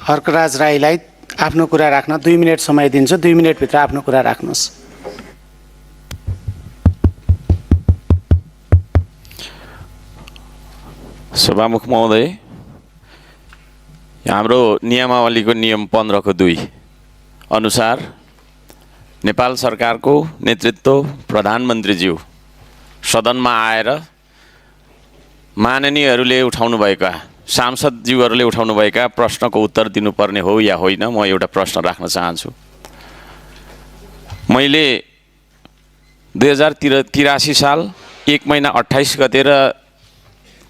हर्कराज राईलाई आफ्नो कुरा राख्न 2 मिनेट समय दिन्छु। 2 मिनेटभित्र आफ्नो कुरा राख्नुहोस्। सभामुख महोदय, हाम्रो नियमावलीको नियम 15 को 2 अनुसार नेपाल सरकारको नेतृत्व प्रधानमन्त्रीज्यू सदनमा आएर माननीयहरूले उठाउनुभएका सांसदज्यूहरूले उठाउनुभएका प्रश्नको उत्तर दिनुपर्ने हो या होइन, म एउटा प्रश्न राख्न चाहन्छु। मैले 2083 साल 1 महिना 28 गते र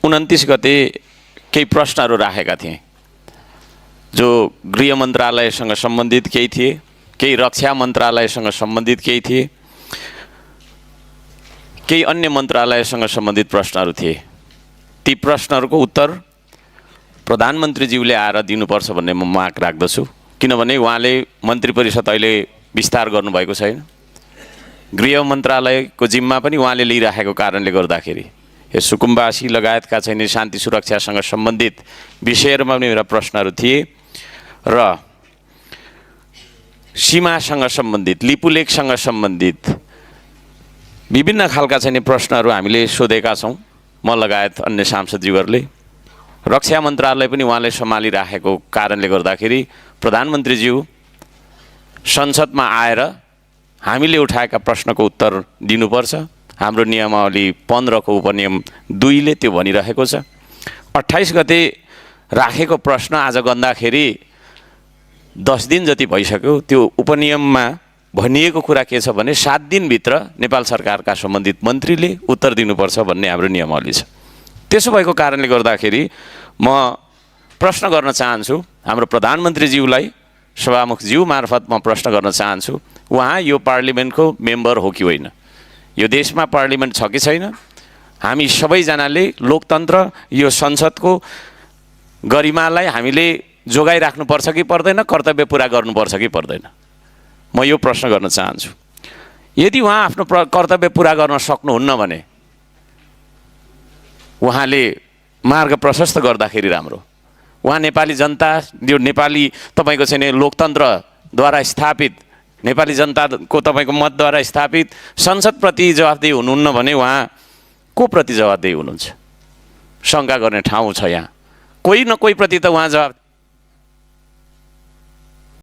29 गते केही प्रश्नहरू राखेका थिएँ, जो गृह मन्त्रालयसँग सम्बन्धित केही थिए, केही रक्षा मन्त्रालयसँग सम्बन्धित केही थिए, केही अन्य मन्त्रालयसँग सम्बन्धित प्रश्नहरू थिए। ती प्रश्नहरूको उत्तर प्रधानमन्त्रीज्यूले आएर दिनुपर्छ भन्ने म माग राख्दछु, किनभने उहाँले मन्त्री परिषद अहिले विस्तार गर्नुभएको छैन। गृह मन्त्रालयको जिम्मा पनि उहाँले लिइराखेको कारणले गर्दाखेरि यो सुकुम्बासी लगायतका चाहिँ शान्ति सुरक्षासँग सम्बन्धित विषयहरूमा पनि मेरा प्रश्नहरू थिए र सीमासँग सम्बन्धित, लिपुलेखसँग सम्बन्धित विभिन्न खालका चाहिँ प्रश्नहरू हामीले सोधेका छौँ, म लगायत अन्य सांसदज्यूहरूले। रक्षा मन्त्रालय पनि उहाँले सम्हालिराखेको कारणले गर्दाखेरि प्रधानमन्त्रीज्यू संसदमा आएर हामीले उठाएका प्रश्नको उत्तर दिनुपर्छ। हाम्रो नियमावली 15 को उपनियम 2 ले त्यो भनिरहेको छ। 28 गते राखेको प्रश्न आज गर्दाखेरि 10 दिन जति भइसक्यो। त्यो उपनियममा भनिएको कुरा के छ भने 7 दिनभित्र नेपाल सरकारका सम्बन्धित मन्त्रीले उत्तर दिनुपर्छ भन्ने हाम्रो नियमावली छ। त्यसो भएको कारणले गर्दाखेरि म प्रश्न गर्न चाहन्छु हाम्रो प्रधानमन्त्रीज्यूलाई, सभामुखज्यू मार्फत म प्रश्न गर्न चाहन्छु, उहाँ यो पार्लिमेन्टको मेम्बर हो कि होइन? यो देशमा पार्लिमेन्ट छ कि छैन? हामी सबैजनाले लोकतन्त्र, यो संसदको गरिमालाई हामीले जोगाइराख्नुपर्छ कि पर्दैन, कर्तव्य पुरा गर्नुपर्छ कि पर्दैन? म यो प्रश्न गर्न चाहन्छु। यदि उहाँ आफ्नो कर्तव्य पुरा गर्न सक्नुहुन्न भने उहाँले मार्ग प्रशस्त गर्दाखेरि राम्रो। उहाँ नेपाली जनता, यो नेपाली तपाईँको चाहिँ लोकतन्त्रद्वारा स्थापित, नेपाली जनताको तपाईँको मतद्वारा स्थापित संसदप्रति जवाफदेही हुनुहुन्न भने उहाँ को प्रति जवाफदेही हुनुहुन्छ? शङ्का गर्ने ठाउँ छ यहाँ। कोही न कोही प्रति त उहाँ जवाफदेही